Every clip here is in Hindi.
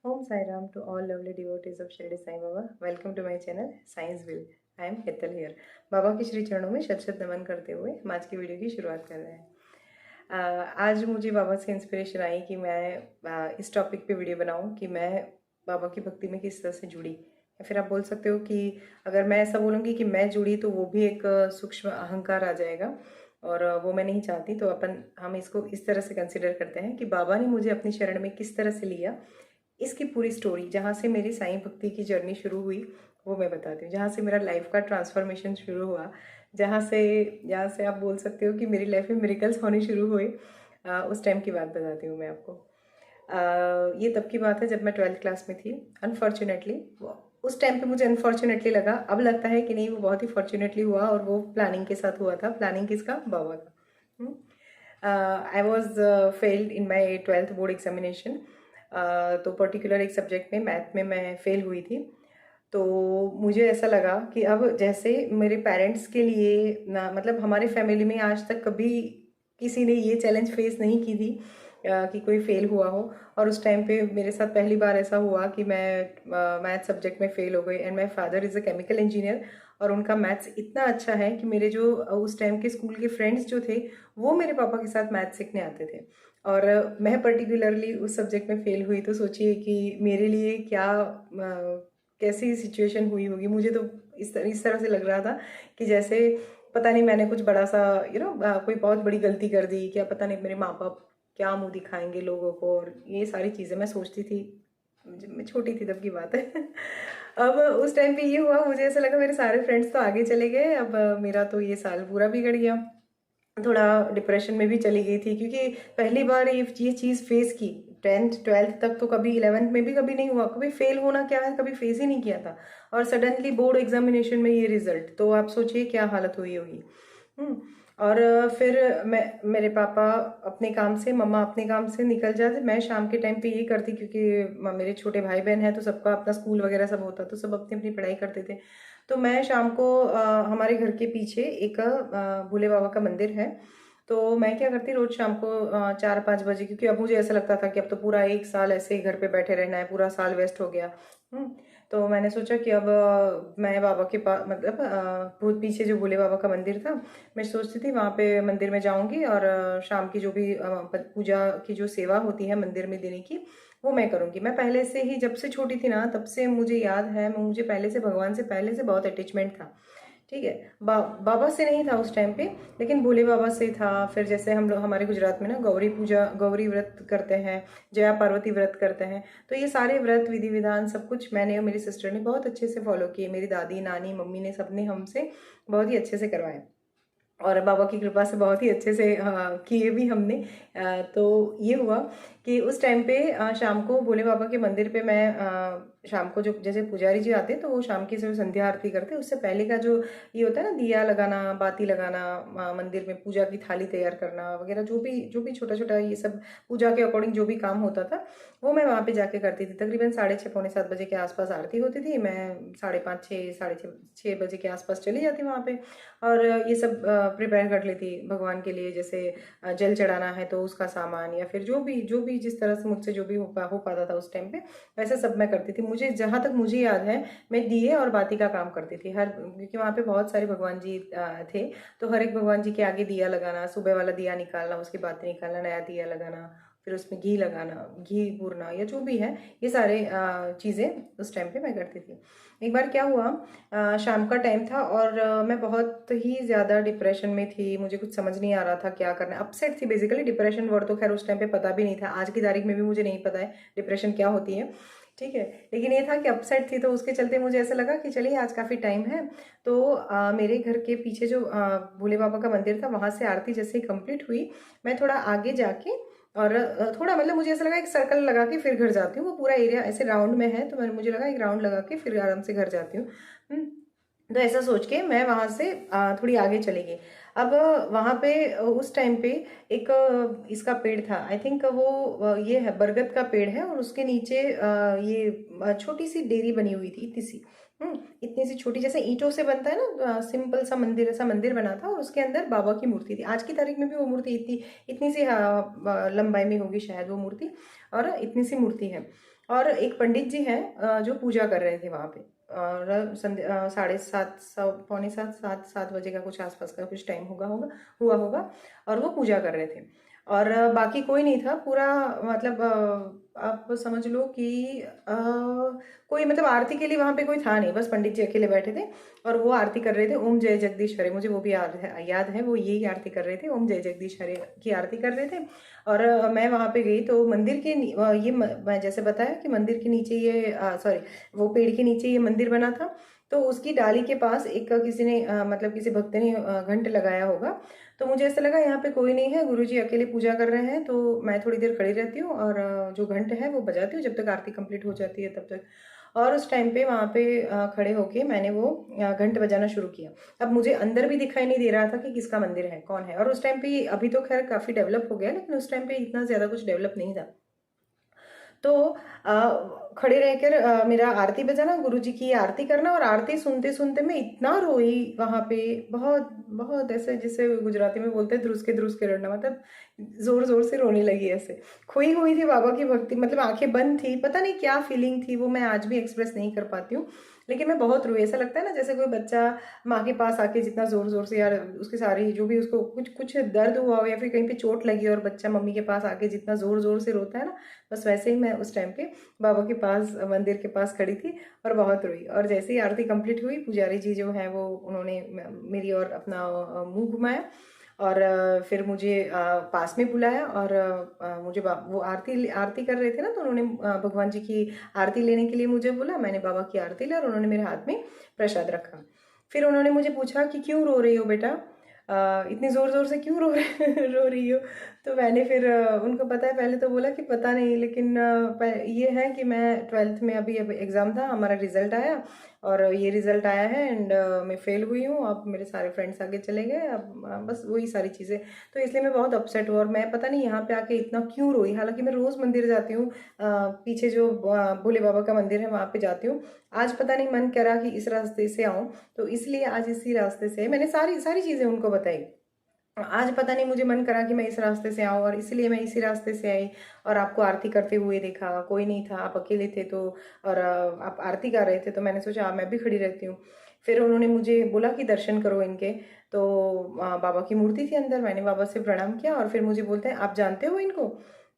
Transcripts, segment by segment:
Om Sai Ram to all lovely devotees of Shirdi Sai Baba. Welcome to my channel Science Will. I am Hetal here. बाबा के श्री चरणों में शत शत नमन करते हुए हम आज की वीडियो की शुरुआत कर रहे हैं। आज मुझे बाबा से इंस्पिरेशन आई कि मैं इस टॉपिक पे वीडियो बनाऊं कि मैं बाबा की भक्ति में किस तरह से जुड़ी, या फिर आप बोल सकते हो कि अगर मैं ऐसा बोलूँगी कि मैं जुड़ी तो वो भी एक सूक्ष्म अहंकार आ जाएगा और वो मैं नहीं चाहती। तो हम इसको इस तरह से कंसिडर करते हैं कि बाबा ने मुझे अपनी शरण में किस तरह से लिया, इसकी पूरी स्टोरी जहाँ से मेरी साईं भक्ति की जर्नी शुरू हुई वो मैं बताती हूँ। जहाँ से मेरा लाइफ का ट्रांसफॉर्मेशन शुरू हुआ, जहाँ से आप बोल सकते हो कि मेरी लाइफ में मिरेकल्स होने शुरू हुए, उस टाइम की बात बताती हूँ मैं आपको। ये तब की बात है जब मैं 12th क्लास में थी। अनफॉर्चुनेटली उस टाइम पे मुझे अनफॉर्चुनेटली लगा, अब लगता है कि नहीं वो बहुत ही फॉर्चुनेटली हुआ और वो प्लानिंग के साथ हुआ था। प्लानिंग किसका? बाबा का। I was failed in my 12th board examination. तो पर्टिकुलर एक सब्जेक्ट में मैथ में मैं फेल हुई थी। तो मुझे ऐसा लगा कि अब जैसे मेरे पेरेंट्स के लिए ना, मतलब हमारे फैमिली में आज तक कभी किसी ने ये चैलेंज फेस नहीं की थी कि कोई फेल हुआ हो। और उस टाइम पे मेरे साथ पहली बार ऐसा हुआ कि मैं मैथ सब्जेक्ट में फेल हो गई। And my father is a chemical engineer और उनका मैथ्स इतना अच्छा है कि मेरे जो उस टाइम के स्कूल के फ्रेंड्स जो थे वो मेरे पापा के साथ मैथ सीखने आते थे। और मैं पर्टिकुलरली उस सब्जेक्ट में फेल हुई। तो सोचिए कि मेरे लिए क्या कैसी सिचुएशन हुई होगी। मुझे तो इस तरह से लग रहा था कि जैसे पता नहीं मैंने कुछ बड़ा सा कोई बहुत बड़ी गलती कर दी क्या, पता नहीं मेरे माँ बाप क्या मुंह दिखाएंगे लोगों को, और ये सारी चीज़ें मैं सोचती थी जब मैं छोटी थी, तब की बात है। अब उस टाइम पे ये हुआ, मुझे ऐसा लगा मेरे सारे फ्रेंड्स तो आगे चले गए, अब मेरा तो ये साल पूरा बिगड़ गया। थोड़ा डिप्रेशन में भी चली गई थी क्योंकि पहली बार ये चीज़ फेस की। 10th 12th तक तो कभी 11th में भी कभी नहीं हुआ, कभी फेल होना क्या है कभी फेस ही नहीं किया था। और सडनली बोर्ड एग्जामिनेशन में ये रिजल्ट, तो आप सोचिए क्या हालत हुई होगी। हम्म। और फिर मेरे पापा अपने काम से, मम्मा अपने काम से निकल जाते। मैं शाम के टाइम पे यही करती क्योंकि मेरे छोटे भाई बहन हैं तो सबका अपना स्कूल वगैरह सब होता, तो सब अपनी अपनी पढ़ाई करते थे। तो मैं शाम को हमारे घर के पीछे एक भोले बाबा का मंदिर है। तो मैं क्या करती रोज शाम को 4-5 बजे, क्योंकि अब मुझे ऐसा लगता था कि अब तो पूरा एक साल ऐसे ही घर पे बैठे रहना है, पूरा साल वेस्ट हो गया। तो मैंने सोचा कि अब मैं बाबा के पास, मतलब बहुत पीछे जो भोले बाबा का मंदिर था, मैं सोचती थी वहाँ पे मंदिर में जाऊंगी और शाम की जो भी पूजा की जो सेवा होती है मंदिर में देने की, वो मैं करूँगी। मैं पहले से ही, जब से छोटी थी ना तब से मुझे याद है, मुझे पहले से भगवान से पहले से बहुत अटैचमेंट था। ठीक है। बाबा से नहीं था उस टाइम पे, लेकिन भोले बाबा से था। फिर जैसे हम लोग हमारे गुजरात में ना गौरी पूजा, गौरी व्रत करते हैं, जया पार्वती व्रत करते हैं। तो ये सारे व्रत विधि विधान सब कुछ मैंने और मेरी सिस्टर ने बहुत अच्छे से फॉलो किए। मेरी दादी नानी मम्मी ने, सबने हमसे बहुत ही अच्छे से करवाए और बाबा की कृपा से बहुत ही अच्छे से किए भी हमने। तो ये हुआ कि उस टाइम पे शाम को भोले बाबा के मंदिर पे मैं शाम को, जो जैसे पुजारी जी आते तो वो शाम की जो संध्या आरती करते, उससे पहले का जो ये होता है ना, दिया लगाना, बाती लगाना, मंदिर में पूजा की थाली तैयार करना वगैरह, जो भी छोटा छोटा ये सब पूजा के अकॉर्डिंग जो भी काम होता था, वो मैं वहाँ पे जाके करती थी। तकरीबन 6:30 पौने 7 बजे के आसपास आरती होती थी। मैं 5:30 6 6:30 6 बजे के आसपास चली जाती वहाँ पे और ये सब प्रिपेयर कर लेती भगवान के लिए। जैसे जल चढ़ाना है तो उसका सामान, या फिर जो भी जिस तरह से मुझसे जो भी हो पाता था उस टाइम पे, वैसे सब मैं करती थी। मुझे जहाँ तक मुझे याद है, मैं दिए और बाती का काम करती थी क्योंकि वहाँ पे बहुत सारे भगवान जी थे। तो हर एक भगवान जी के आगे दिया लगाना, सुबह वाला दिया निकालना, उसके बाती निकालना, नया दिया लगाना, फिर उसमें घी लगाना, घी पूरना, या जो भी है, ये सारे चीज़ें उस टाइम पे मैं करती थी। एक बार क्या हुआ, शाम का टाइम था और मैं बहुत ही ज़्यादा डिप्रेशन में थी। मुझे कुछ समझ नहीं आ रहा था क्या करना है। अपसेट थी बेसिकली। डिप्रेशन वर्ड तो खैर उस टाइम पे पता भी नहीं था, आज की तारीख में भी मुझे नहीं पता है डिप्रेशन क्या होती है। ठीक है। लेकिन ये था कि अपसेट थी, तो उसके चलते मुझे ऐसा लगा कि चलिए आज काफ़ी टाइम है। तो मेरे घर के पीछे जो भोले बाबा का मंदिर था, वहाँ से आरती जैसे ही कंप्लीट हुई, मैं थोड़ा आगे जाके और थोड़ा, मतलब मुझे ऐसा लगा एक सर्कल लगा के फिर घर जाती हूँ। वो पूरा एरिया ऐसे राउंड में है, तो मुझे लगा एक राउंड लगा के फिर आराम से घर जाती हूँ। तो ऐसा सोच के मैं वहाँ से थोड़ी आगे चली गई। अब वहाँ पे उस टाइम पे एक इसका पेड़ था, आई थिंक वो ये है, बरगद का पेड़ है, और उसके नीचे ये छोटी सी डेयरी बनी हुई थी, इतनी सी। इतनी सी छोटी, जैसे ईंटों से बनता है ना, सिंपल सा मंदिर, ऐसा मंदिर बना था और उसके अंदर बाबा की मूर्ति थी। आज की तारीख में भी वो मूर्ति इतनी इतनी सी लंबाई में होगी शायद वो मूर्ति, और इतनी सी मूर्ति है। और एक पंडित जी हैं जो पूजा कर रहे थे वहाँ पे। और 7:30 7 बजे का कुछ आसपास का कुछ टाइम हुआ होगा। और वो पूजा कर रहे थे और बाकी कोई नहीं था पूरा। मतलब आप समझ लो कि कोई मतलब आरती के लिए वहाँ पे कोई था नहीं, बस पंडित जी अकेले बैठे थे और वो आरती कर रहे थे। ओम जय जगदीश हरे, मुझे वो भी याद है वो यही आरती कर रहे थे, ओम जय जगदीश हरे की आरती कर रहे थे। और मैं वहाँ पे गई तो मंदिर के मैं जैसे बताया कि मंदिर के नीचे ये सॉरी, वो पेड़ के नीचे ये मंदिर बना था। तो उसकी डाली के पास एक किसी ने मतलब किसी भक्त ने घंट लगाया होगा। तो मुझे ऐसा लगा यहाँ पे कोई नहीं है, गुरुजी अकेले पूजा कर रहे हैं, तो मैं थोड़ी देर खड़ी रहती हूँ और जो घंट है वो बजाती हूँ जब तक आरती कंप्लीट हो जाती है तब तक। और उस टाइम पे वहाँ पे खड़े होके मैंने वो घंट बजाना शुरू किया। अब मुझे अंदर भी दिखाई नहीं दे रहा था कि किसका मंदिर है, कौन है। और उस टाइम पे, अभी तो खैर काफ़ी डेवलप हो गया, लेकिन उस टाइम पे इतना ज़्यादा कुछ डेवलप नहीं था। तो खड़े रहकर मेरा आरती बजाना, गुरुजी की आरती करना, और आरती सुनते सुनते मैं इतना रोई वहां पे, बहुत बहुत ऐसे जिसे गुजराती में बोलते हैं ध्रुस के रोना, मतलब जोर जोर से रोने लगी ऐसे। खोई हुई थी बाबा की भक्ति, मतलब आंखें बंद थी, पता नहीं क्या फीलिंग थी वो, मैं आज भी एक्सप्रेस नहीं कर पाती हूँ। लेकिन मैं बहुत रोई। ऐसा लगता है ना जैसे कोई बच्चा माँ के पास आके जितना जोर जोर से, यार उसके सारी जो भी उसको कुछ कुछ दर्द हुआ हो या फिर कहीं पे चोट लगी हो और बच्चा मम्मी के पास आके जितना जोर जोर से रोता है ना, बस वैसे ही मैं उस टाइम पे बाबा के पास, मंदिर के पास खड़ी थी और बहुत रोई। और जैसे ही आरती कंप्लीट हुई, पुजारी जी जो है वो उन्होंने मेरी और अपना मुंह घुमाया और फिर मुझे पास में बुलाया और मुझे वो आरती आरती कर रहे थे ना, तो उन्होंने भगवान जी की आरती लेने के लिए मुझे बोला। मैंने बाबा की आरती ली और उन्होंने मेरे हाथ में प्रसाद रखा। फिर उन्होंने मुझे पूछा कि क्यों रो रही हो बेटा, इतनी ज़ोर ज़ोर से क्यों रो रही हो। तो मैंने फिर उनको पता है, पहले तो बोला कि पता नहीं, लेकिन ये है कि मैं 12th में अभी एग्ज़ाम था, हमारा रिज़ल्ट आया और ये रिज़ल्ट आया है एंड मैं फेल हुई हूँ। अब मेरे सारे फ्रेंड्स आगे चले गए, अब बस वही सारी चीज़ें। तो इसलिए मैं बहुत अपसेट हूँ और मैं पता नहीं यहाँ पे आके इतना क्यों रोई। हालांकि मैं रोज़ मंदिर जाती हूँ, पीछे जो भोले बाबा का मंदिर है वहाँ पे जाती हूँ। आज पता नहीं मन करा कि इस रास्ते से आऊँ, तो इसलिए आज इसी रास्ते से मैंने सारी सारी चीज़ें उनको बताई। आज पता नहीं मुझे मन करा कि मैं इस रास्ते से आऊँ और इसलिए मैं इसी रास्ते से आई और आपको आरती करते हुए देखा। कोई नहीं था, आप अकेले थे, तो और आप आरती कर रहे थे, तो मैंने सोचा मैं भी खड़ी रहती हूँ। फिर उन्होंने मुझे बोला कि दर्शन करो इनके। तो बाबा की मूर्ति थी अंदर, मैंने बाबा से प्रणाम किया और फिर मुझे बोलते हैं आप जानते हो इनको।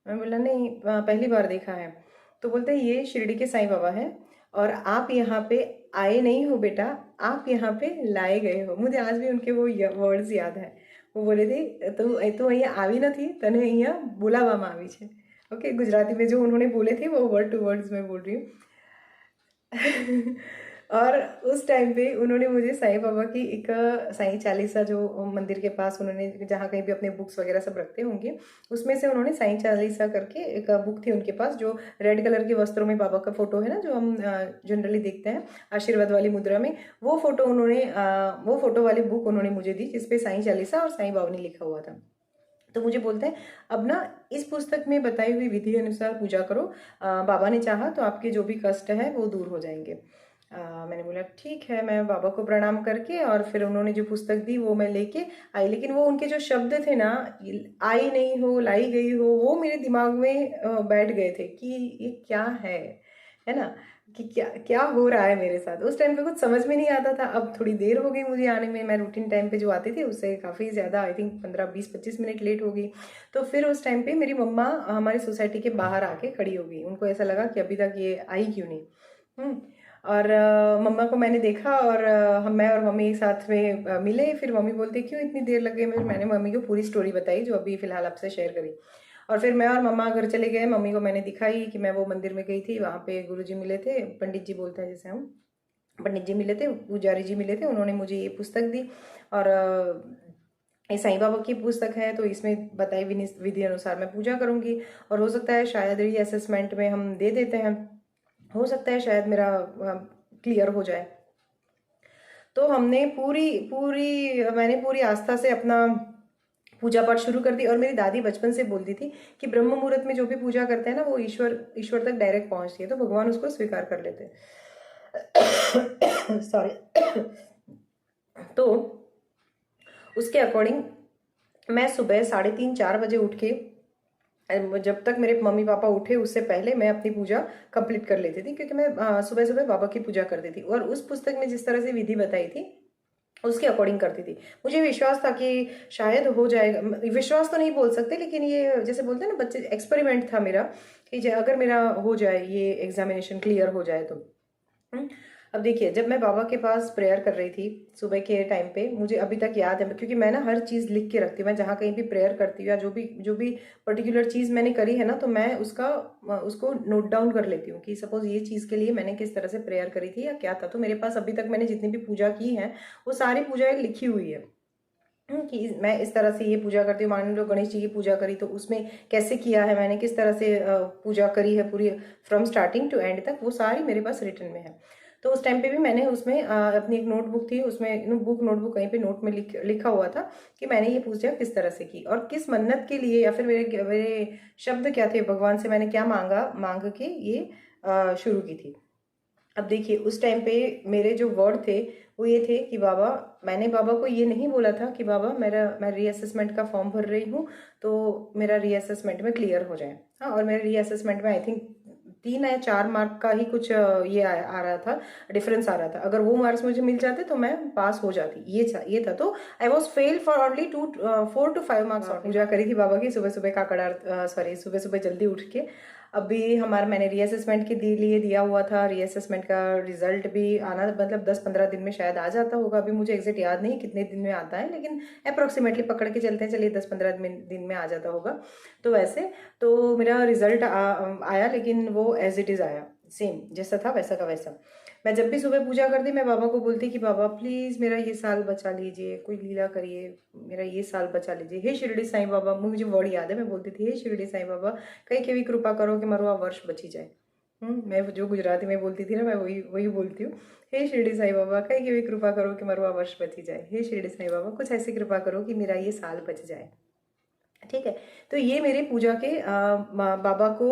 मैं बोला नहीं, पहली बार देखा है। तो बोलते हैं ये शिरडी के साईं बाबा हैं और आप यहाँ पे आए नहीं हो बेटा, आप यहाँ पे लाए गए हो। मुझे आज भी उनके वो वर्ड्स याद है। वो बोले थे तो અહીંયા આવી નથી, તને અહીંયા બોલાવવામાં આવી છે। ओके, गुजराती में जो उन्होंने बोले थे वो वर्ड टू वर्ड्स में बोल रही हूँ। और उस टाइम पे उन्होंने मुझे साईं बाबा की एक साईं चालीसा, जो मंदिर के पास उन्होंने जहाँ कहीं भी अपने बुक्स वगैरह सब रखते होंगे, उसमें से उन्होंने साईं चालीसा करके एक बुक थी उनके पास, जो रेड कलर के वस्त्रों में बाबा का फोटो है ना, जो हम जनरली देखते हैं आशीर्वाद वाली मुद्रा में, वो फोटो वो फोटो वाली बुक उन्होंने मुझे दी जिसपे साईं चालीसा और साईं बावनी लिखा हुआ था। तो मुझे बोलते हैं अब ना इस पुस्तक में बताई हुई विधि अनुसार पूजा करो, बाबा ने चाहा तो आपके जो भी कष्ट है वो दूर हो जाएंगे। मैंने बोला ठीक है। मैं बाबा को प्रणाम करके और फिर उन्होंने जो पुस्तक दी वो मैं लेके आई, लेकिन वो उनके जो शब्द थे ना, आई नहीं हो लाई गई हो, वो मेरे दिमाग में बैठ गए थे कि ये क्या है ना, कि क्या क्या हो रहा है मेरे साथ। उस टाइम पे कुछ समझ में नहीं आता था। अब थोड़ी देर हो गई मुझे आने में, मैं रूटीन टाइम पे जो आती थी उससे काफ़ी ज़्यादा, आई थिंक 15-20-25 मिनट लेट हो गई। तो फिर उस टाइम पे मेरी मम्मा हमारी सोसाइटी के बाहर आके खड़ी हो गई। उनको ऐसा लगा कि अभी तक ये आई क्यों नहीं। और मम्मा को मैंने देखा और मैं और मम्मी एक साथ में मिले। फिर मम्मी बोलती क्यों इतनी देर लग गई। मैंने मम्मी को पूरी स्टोरी बताई जो अभी फ़िलहाल आपसे शेयर करी। और फिर मैं और मम्मा घर चले गए। मम्मी को मैंने दिखाई कि मैं वो मंदिर में गई थी, वहाँ पे गुरुजी मिले थे, पंडित जी बोलते हैं जैसे हम, पंडित जी मिले थे, पुजारी जी मिले थे, उन्होंने मुझे ये पुस्तक दी। और ये साईं बाबा की पुस्तक है, तो इसमें बताई विधि अनुसार मैं पूजा करूँगी। और हो सकता है शायद री असेसमेंट में हम दे देते हैं, हो सकता है शायद मेरा क्लियर हो जाए। तो हमने पूरी पूरी मैंने पूरी आस्था से अपना पूजा पाठ शुरू कर दी। और मेरी दादी बचपन से बोलती थी कि ब्रह्म मुहूर्त में जो भी पूजा करते हैं ना, वो ईश्वर तक डायरेक्ट पहुंचती है, तो भगवान उसको स्वीकार कर लेते हैं। सॉरी। तो उसके अकॉर्डिंग मैं सुबह 3:30-4 बजे उठ के जब तक मेरे मम्मी पापा उठे उससे पहले मैं अपनी पूजा कंप्लीट कर लेती थी, क्योंकि मैं सुबह सुबह बाबा की पूजा करती थी और उस पुस्तक में जिस तरह से विधि बताई थी उसके अकॉर्डिंग करती थी। मुझे विश्वास था कि शायद हो जाएगा, विश्वास तो नहीं बोल सकते, लेकिन ये जैसे बोलते हैं ना बच्चे, एक्सपेरिमेंट था मेरा कि अगर मेरा हो जाए, ये एग्जामिनेशन क्लियर हो जाए तो। हम्म। अब देखिए, जब मैं बाबा के पास प्रेयर कर रही थी सुबह के टाइम पे, मुझे अभी तक याद है, क्योंकि मैं ना हर चीज़ लिख के रखती हूँ। मैं जहाँ कहीं भी प्रेयर करती हूँ या जो भी पर्टिकुलर चीज़ मैंने करी है ना, तो मैं उसको नोट डाउन कर लेती हूँ कि सपोज ये चीज़ के लिए मैंने किस तरह से प्रेयर करी थी या क्या था। तो मेरे पास अभी तक मैंने जितनी भी पूजा की है वो सारी पूजाएं लिखी हुई है। कि मैं इस तरह से ये पूजा करती हूँ। मान लो गणेश जी की पूजा करी तो उसमें कैसे किया है मैंने, किस तरह से पूजा करी है पूरी फ्रॉम स्टार्टिंग टू एंड तक, वो सारी मेरे पास रिटर्न में है। तो उस टाइम पे भी मैंने उसमें अपनी एक नोटबुक थी, उसमें नोटबुक कहीं पे नोट में लिखा हुआ था कि मैंने ये पूजा किस तरह से की और किस मन्नत के लिए, या फिर मेरे मेरे शब्द क्या थे, भगवान से मैंने क्या मांग के ये शुरू की थी। अब देखिए, उस टाइम पे मेरे जो वर्ड थे वो ये थे कि बाबा, मैंने बाबा को ये नहीं बोला था कि बाबा मैं रीअसेसमेंट का फॉर्म भर रही हूँ तो मेरा रीअसेसमेंट में क्लियर हो जाए। हाँ, और मेरे रीअसेसमेंट में आई थिंक 3 या 4 मार्क का ही कुछ आ रहा था, डिफरेंस आ रहा था। अगर वो मार्क्स मुझे मिल जाते तो मैं पास हो जाती, ये था। तो I was fail for only 4 to 5 marks. पूजा करी थी बाबा की सुबह सुबह, सुबह सुबह जल्दी उठ के। अभी मैंने रीअसेसमेंट के लिए दिया हुआ था, रीअसेसमेंट का रिजल्ट भी आना, मतलब 10-15 दिन में शायद आ जाता होगा। अभी मुझे एग्जैक्ट याद नहीं कितने दिन में आता है, लेकिन अप्रोक्सीमेटली पकड़ के चलते हैं, चलिए 10-15 दिन में आ जाता होगा। तो वैसे तो मेरा रिजल्ट आया, लेकिन वो एज इट इज़ आया, सेम जैसा था वैसा का वैसा। मैं जब भी सुबह पूजा करती मैं बाबा को बोलती कि बाबा प्लीज़ मेरा ये साल बचा लीजिए, कोई लीला करिए, मेरा ये साल बचा लीजिए। हे शिरडी साईं बाबा, मुझे वर्ड याद है, मैं बोलती थी हे शिरडी साईं बाबा, कहीं की भी कृपा करो कि मारो वर्ष बची जाए। मैं जो गुजराती में बोलती थी ना, मैं वही वही बोलती हूँ। हे शिरडी साईं बाबा, कहीं की भी कृपा करो कि मारो वर्ष बची जाए। हे शिरडी साईं बाबा, कुछ ऐसी कृपा करो कि मेरा ये साल बच जाए। ठीक है। तो ये मेरे पूजा के बाबा को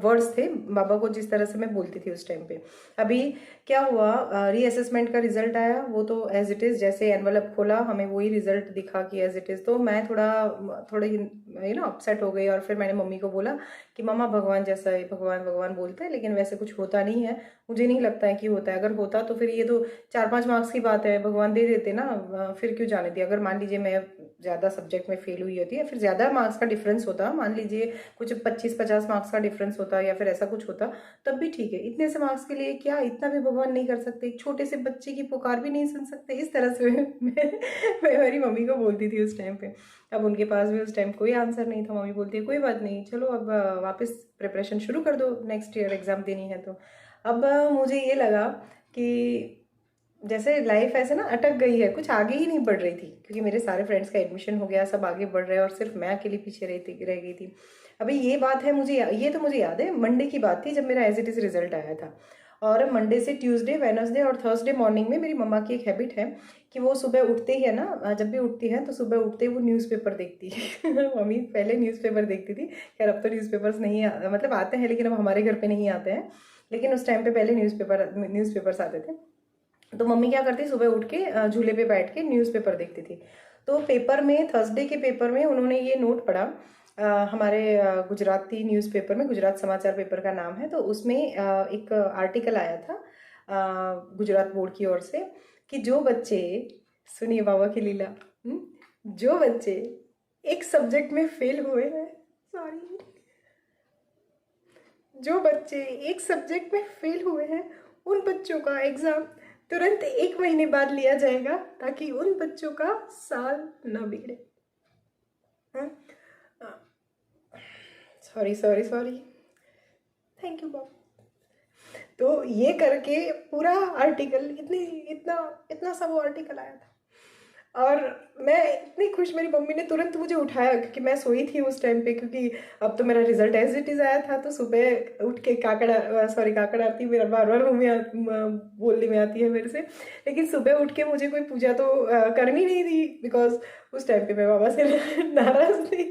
वर्ड्स थे, बाबा को जिस तरह से मैं बोलती थी उस टाइम पे। अभी क्या हुआ, रीअसेसमेंट का रिजल्ट आया, वो तो एज इट इज़, जैसे एनवलप खोला हमें वही रिजल्ट दिखा कि एज इट इज़। तो मैं थोड़ी अपसेट हो गई और फिर मैंने मम्मी को बोला कि मम्मा, भगवान जैसा है, भगवान भगवान बोलते हैं लेकिन वैसे कुछ होता नहीं है, मुझे नहीं लगता है कि होता है। अगर होता तो फिर ये तो 4-5 मार्क्स की बात है, भगवान दे देते ना, फिर क्यों जाने दिया। अगर मान लीजिए मैं ज़्यादा सब्जेक्ट में फेल हुई होती, या फिर ज़्यादा मार्क्स का डिफरेंस होता, मान लीजिए कुछ 25-50 मार्क्स का डिफरेंस होता, या फिर ऐसा कुछ होता, तब भी ठीक है। इतने से मार्क्स के लिए क्या इतना भी भगवान नहीं कर सकते? एक छोटे से बच्चे की पुकार भी नहीं सुन सकते? इस तरह से मैं मेरी मम्मी को बोलती थी उस टाइम पे। अब उनके पास भी उस टाइम कोई आंसर नहीं था। मम्मी बोलती है कोई बात नहीं, चलो अब वापस प्रिपरेशन शुरू कर दो, नेक्स्ट ईयर एग्ज़ाम देनी है तो। अब मुझे ये लगा कि जैसे लाइफ ऐसे ना अटक गई है, कुछ आगे ही नहीं बढ़ रही थी, क्योंकि मेरे सारे फ्रेंड्स का एडमिशन हो गया, सब आगे बढ़ रहे हैं और सिर्फ मैं अकेली पीछे रह गई थी। अभी ये बात है, ये तो मुझे याद है, मंडे की बात थी जब मेरा एज इट इज़ रिजल्ट आया था। और मंडे से ट्यूसडे, वेडनेसडे और थर्सडे मॉर्निंग में मेरी मम्मा की एक हैबिट है कि वो सुबह उठते ही है ना, जब भी उठती है तो सुबह उठते ही वो न्यूज़पेपर देखती है। मम्मी पहले न्यूज़पेपर देखती थी, खैर अब तो न्यूज़पेपर्स नहीं मतलब आते हैं, लेकिन अब हमारे घर पे नहीं आते हैं, लेकिन उस टाइम पे पहले न्यूज़पेपर्स आते थे। तो मम्मी क्या करती, सुबह उठ के झूले पे बैठ के न्यूज़पेपर देखती थी। तो पेपर में, थर्सडे के पेपर में उन्होंने ये नोट पढ़ा, हमारे गुजराती न्यूज़पेपर में, गुजरात समाचार पेपर का नाम है, तो उसमें एक आर्टिकल आया था गुजरात बोर्ड की ओर से कि जो बच्चे, सुनिए बाबा की लीला, जो बच्चे एक सब्जेक्ट में फेल हुए हैं, सॉरी, जो बच्चे एक सब्जेक्ट में फेल हुए हैं उन बच्चों का एग्ज़ाम तुरंत 1 महीने बाद लिया जाएगा, ताकि उन बच्चों का साल न बिगड़े। Sorry sorry sorry, thank you बाबा। तो ये करके पूरा आर्टिकल, इतना इतना सा वो आर्टिकल आया था, और मैं इतनी खुश, मेरी मम्मी ने तुरंत मुझे उठाया, क्योंकि मैं सोई थी उस टाइम पे, क्योंकि अब तो मेरा रिजल्ट एज इट इज़ आया था। तो सुबह उठ के काकड़ आरती मेरा बार बार बोलने में आती है मेरे से, लेकिन सुबह उठ के मुझे कोई पूजा तो करनी नहीं थी, बिकॉज उस टाइम पे मैं बाबा से नाराज़ थी,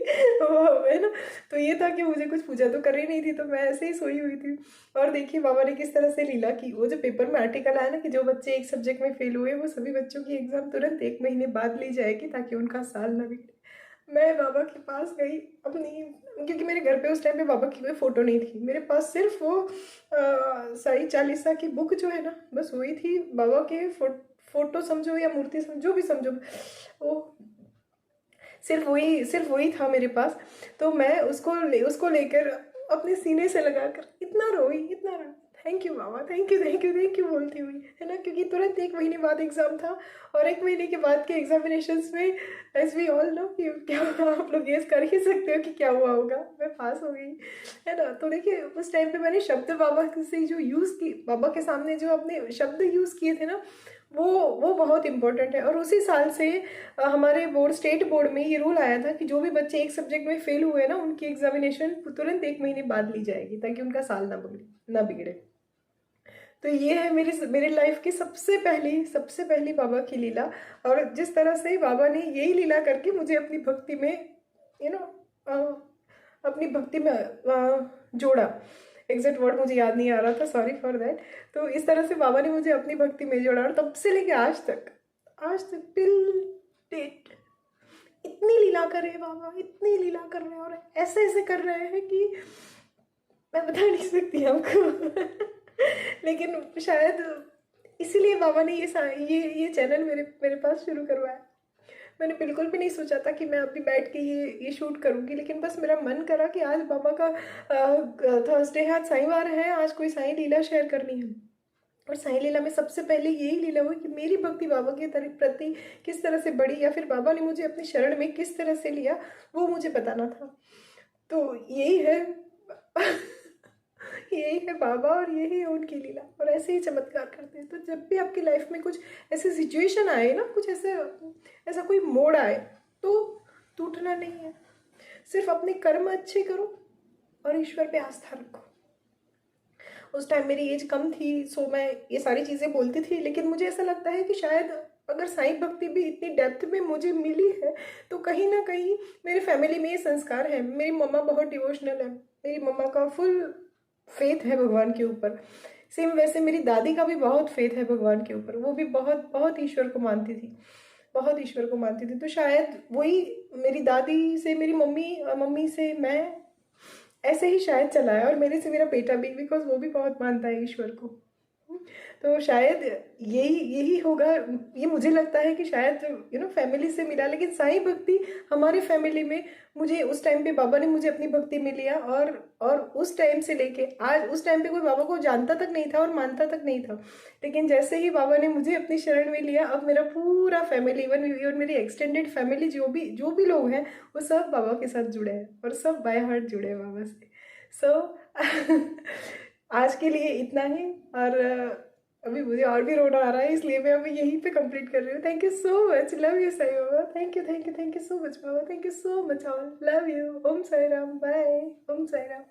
है ना। तो ये था कि मुझे कुछ पूजा तो करनी नहीं थी, तो मैं ऐसे ही सोई हुई थी। और देखिए बाबा ने किस तरह से लीला की, वो जो पेपर में आर्टिकल आया ना कि जो बच्चे एक सब्जेक्ट में फेल हुए, वो सभी बच्चों की एग्ज़ाम तुरंत 1 महीने बाद ली जाएगी, ताकि उनका साल ना बिगड़े। मैं बाबा के पास गई अपनी, क्योंकि मेरे घर पे उस टाइम पे बाबा की कोई फ़ोटो नहीं थी, मेरे पास सिर्फ वो साई चालीसा की बुक जो है ना, बस वही थी। बाबा के फ़ोटो समझो या मूर्ति समझो, जो भी समझो, वो सिर्फ वही था मेरे पास। तो मैं उसको लेकर अपने सीने से लगाकर इतना रोई, इतना रोई, thank you Baba, thank you thank you thank you बोलती हुई, है ना। क्योंकि तुरंत 1 महीने बाद एग्ज़ाम था, और 1 महीने के बाद के एग्जामिनेशंस में, एज वी ऑल नो, कि क्या आप लोग गेस कर ही सकते हो कि क्या हुआ होगा, मैं पास हो गई, है ना। तो देखिए उस टाइम पे मैंने शब्द बाबा से जो यूज़ की, बाबा के सामने जो अपने शब्द यूज़ किए थे ना, वो बहुत इम्पोर्टेंट है। और उसी साल से हमारे स्टेट बोर्ड में ये रूल आया था कि जो भी बच्चे एक सब्जेक्ट में फेल हुए ना, उनकी एग्जामिनेशन तुरंत 1 महीने बाद ली जाएगी, ताकि उनका साल ना बिगड़े। तो ये है मेरी लाइफ की सबसे पहली बाबा की लीला। और जिस तरह से बाबा ने यही लीला करके मुझे अपनी भक्ति में, यू नो, अपनी भक्ति में जोड़ा। एग्जैक्ट वर्ड मुझे याद नहीं आ रहा था, सॉरी फॉर दैट। तो इस तरह से बाबा ने मुझे अपनी भक्ति में जोड़ा, और तब से लेके आज तक टिल डेट इतनी लीला कर रहे हैं बाबा, इतनी लीला कर रहे हैं, और ऐसे ऐसे कर रहे हैं कि मैं बता नहीं सकती आपको। लेकिन शायद इसीलिए बाबा ने ये चैनल मेरे पास शुरू करवाया। मैंने बिल्कुल भी नहीं सोचा था कि मैं अभी बैठ के ये शूट करूँगी, लेकिन बस मेरा मन करा कि आज बाबा का थर्सडे है, आज साईवार है, आज कोई साईं लीला शेयर करनी है। और साईं लीला में सबसे पहले यही लीला हुई कि मेरी भक्ति बाबा के प्रति किस तरह से बढ़ी, या फिर बाबा ने मुझे अपनी शरण में किस तरह से लिया, वो मुझे बताना था। तो यही है। यही है बाबा, और यही है उनकी लीला, और ऐसे ही चमत्कार करते हैं। तो जब भी आपकी लाइफ में कुछ ऐसे सिचुएशन आए ना, कुछ ऐसा कोई मोड़ आए, तो टूटना नहीं है, सिर्फ अपने कर्म अच्छे करो और ईश्वर पे आस्था रखो। उस टाइम मेरी एज कम थी, सो मैं ये सारी चीज़ें बोलती थी, लेकिन मुझे ऐसा लगता है कि शायद अगर साईं भक्ति भी इतनी डेप्थ में मुझे मिली है, तो कहीं ना कहीं मेरे फैमिली में ये संस्कार है। मेरी मम्मा बहुत डिवोशनल है, मेरी मम्मा का फुल फेथ है भगवान के ऊपर। सेम वैसे मेरी दादी का भी बहुत फेथ है भगवान के ऊपर, वो भी बहुत बहुत ईश्वर को मानती थी, बहुत ईश्वर को मानती थी। तो शायद वही मेरी दादी से मेरी मम्मी से मैं ऐसे ही शायद चला है, और मेरे से मेरा बेटा भी, बिकॉज वो भी बहुत मानता है ईश्वर को। तो शायद यही होगा। ये मुझे लगता है कि शायद फैमिली से मिला, लेकिन साईं भक्ति हमारे फैमिली में, मुझे उस टाइम पे बाबा ने मुझे अपनी भक्ति में लिया, और उस टाइम से लेके आज, उस टाइम पे कोई बाबा को जानता तक नहीं था और मानता तक नहीं था, लेकिन जैसे ही बाबा ने मुझे अपनी शरण में लिया, अब मेरा पूरा फैमिली, इवन मेरी एक्सटेंडेड फैमिली, जो भी लोग हैं, वो सब बाबा के साथ जुड़े हैं, और सब बाय हार्ट जुड़े हैं बाबा से। सो आज के लिए इतना ही। और अभी मुझे और भी रोना आ रहा है, इसलिए मैं अभी यहीं पे कंप्लीट कर रही हूँ। Thank you so much, love you Sai Baba, thank you thank you thank you so much Baba, thank you so much all, love you. Om Sai Ram, bye, Om Sai Ram.